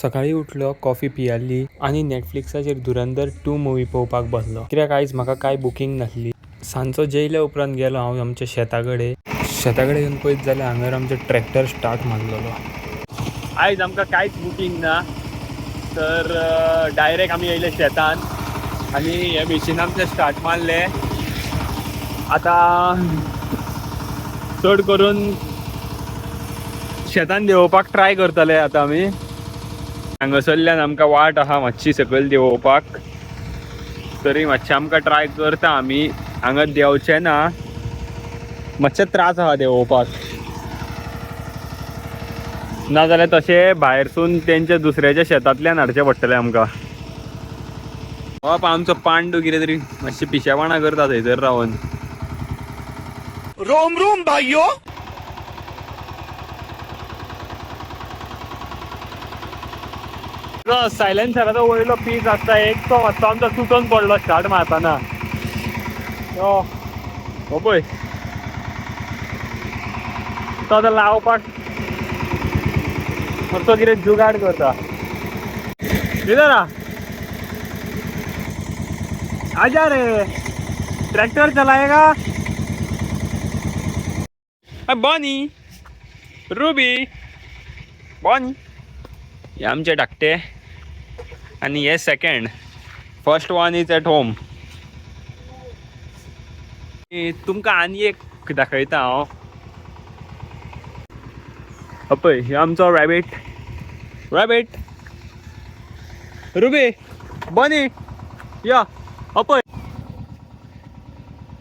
सकाळी उठलो, कॉफी पियाली आणि नेटफ्लिक्साचेर धुरंधर 2 मुवी पळोवपाक बसलो. कित्याक आयज म्हाका काय बुकींग नासली. सांजचो जेयल्या उपरांत गेलो हांव आमच्या शेताकडे येवन पळयत जाल्यार हांगर आमचो ट्रॅक्टर स्टार्ट मारलेलो. आयज आमकां कांयच बुकींग ना, तर डायरेक्ट आमी येयले शेतान आनी हे मशीन आमचें स्टार्ट मारले. आतां चड करून शेतान देंवोवपाक ट्राय करतले. आतां आमी हांगासरल्यान आमकां वाट आहा मातशी सकयल देंवोवपाक, तरी मातशें आमकां ट्राय करता आमी. हांगा देंवचें ना, मातशें त्रास आहा देंवोवपाक. नाजाल्यार तशें भायरसून तेंच्या दुसऱ्याच्या शेतांतल्यान हाडचें पडटलें आमकां. हो पळय आमचो पांडू कितें तरी मातशें पिशेपणां करता थंयसर रावन. रोम रोम भाइयों. सायलेन्सराचो वयलो पीस आसता एक, तो मातसो आमचो तुटून पडलो स्टार्ट मारतना. हो पळय तो आतां लावपाक मातसो कितें जुगाड करता. किधर आजा रे, ट्रॅक्टर चलाएगा. बनी रुबी बनी. हे आमचे धाकटे आनी हे second. First one is at home. तुमकां आनी एक दाखयता हांव. पळय हे आमचो रॅबीट रुबी बनी या पळय.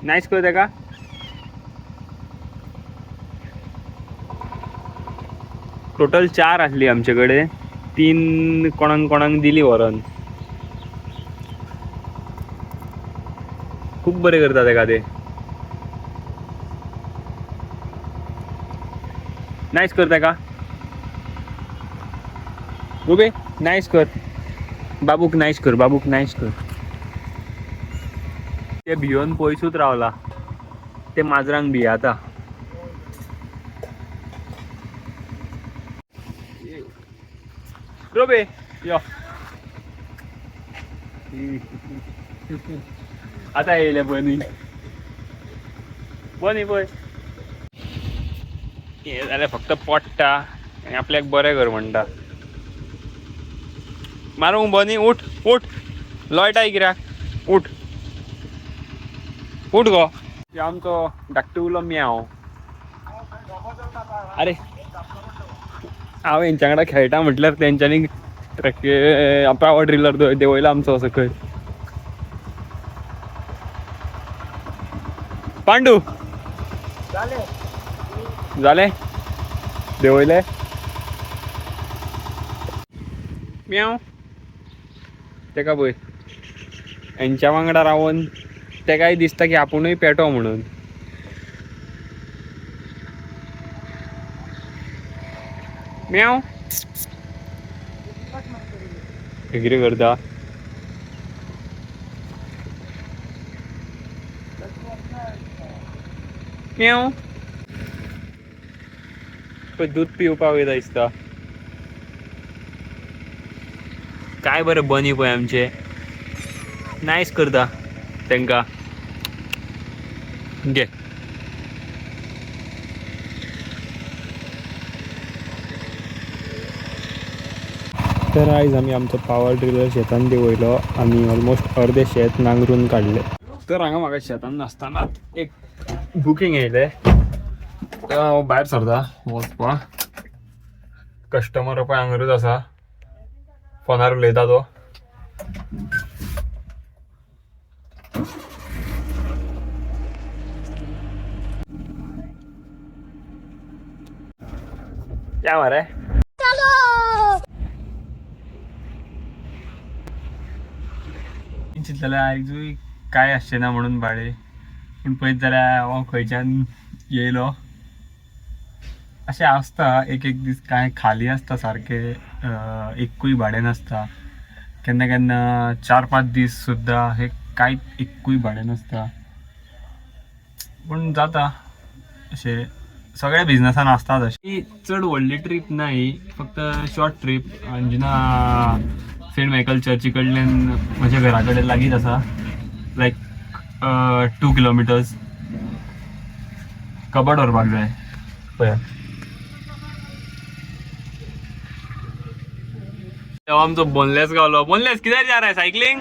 नायस कर तेका. टोटल 4 आसली आमचे कडेन, 3 कोणाक दिली व्हरोन. खूब बरें करता तेका ते. नायस कर तेका रुबी, नायस कर. बाबूक नायस कर. ते भियोन पयसूच रावला, ते माजरांक भियाता. रुबी यो. आतां येयले बनी पळय. हे जाल्यार फक्त पडटा आनी आपल्याक बरें कर म्हणटा. मारूंक बनी. उठ लॉयटाय कित्याक. उठ गो. आमचो धाकटो उलो म्याव. अरे हांव हेंच्या वांगडा खेळटा म्हटल्यार तेंच्यांनी पावर ड्रिलर देंवयला आमचो सकयल. पांडू जालें देंवयले. म्याव. तेका पळय हेंच्या वांगडा रावन तेकाय दिसता की आपुणूय पेटो म्हणून. म्याव कितें करता. म्याव पळय दूध पिवपाक वयता दिसता. काय बरें बनी पळय आमचे. नायस करता तेंकां. घे. तर आयज आमी आमचो पावर ड्रिलर शेतान देंवयलो आनी ऑलमोस्ट अर्दे शेत नांगरून काडले. तर हांगा म्हाका शेतान नासतना एक बुकींग येयले. हांव भायर सरता वचपाक. कस्टमर पळय हांगरूच आसा, फोनार उलयता तो. या मरे. चिंतलें आयजूय काय आसचें ना म्हणून भाडे, पूण पळयत जाल्यार हांव खंयच्यान येयलो. अशें आसता एक दीस कांय खाली आसता सारके, एक्कूय भाडें नासता. केन्ना 4-5 दीस सुद्दां हे कांयच एक्कूय भाडें नासता. पूण जाता अशें सगळ्या बिझनेसान असतात अशी चड व्हडली ट्रीप नाही, फक्त short trip. Anjuna saint Michael चर्ची कडल्यान म्हज्या घरा कडेन लागींच आसा, लायक 2 किलोमिटर्स. कबड व्हरपाक जाय पळय. तेव्हा आमचो बोनलेस गावलो. बोनलेस किधर जा रहा है? सायकलिंग.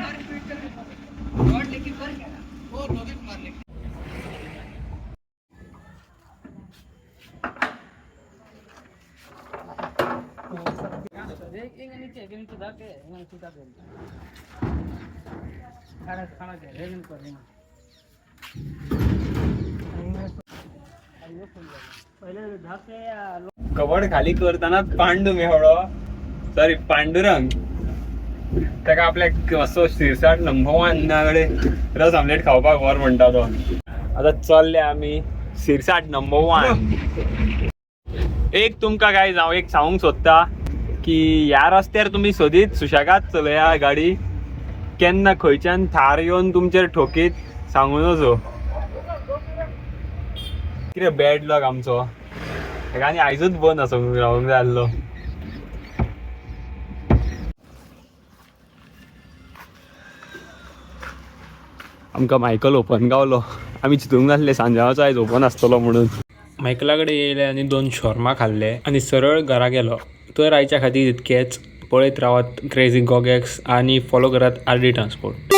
कबड खाली करताना पांडू मेळ्ळो, सॉरी पांडुरंग. ताका आपल्याक असो शिरसाट नंबर 1 कडेन रस आमलेट खावपाक व्हर म्हणटा तो. आतां चल्ले आमी शिरसाट नंबर 1. एक तुमकां काय हांव एक सांगूंक सोदता की ह्या रस्त्यार तुमी सोदीत सुशेगाद चलया गाडी. केन्ना खंयच्यान थार येवन तुमचेर ठोकीत सांगूं नजो. कितें बॅड लक आमचो. हेका आनी आयजूच बंद आसूंक रावूंक जाय आसलो. आमकां मायकल ओपन गावलो. आमी चिंतूंक नासले सांजावाचो आयज ओपन आसतलो म्हणून. मायकला कडेन येयले आनी 2 शॉर्मा खाल्ले आनी सरळ घरा गेलो. तर आयच्या खातीर इतकेंच. पळयत रावात क्रेझी गॉगॅक्स आनी फॉलो करात RD ट्रान्सपोर्ट.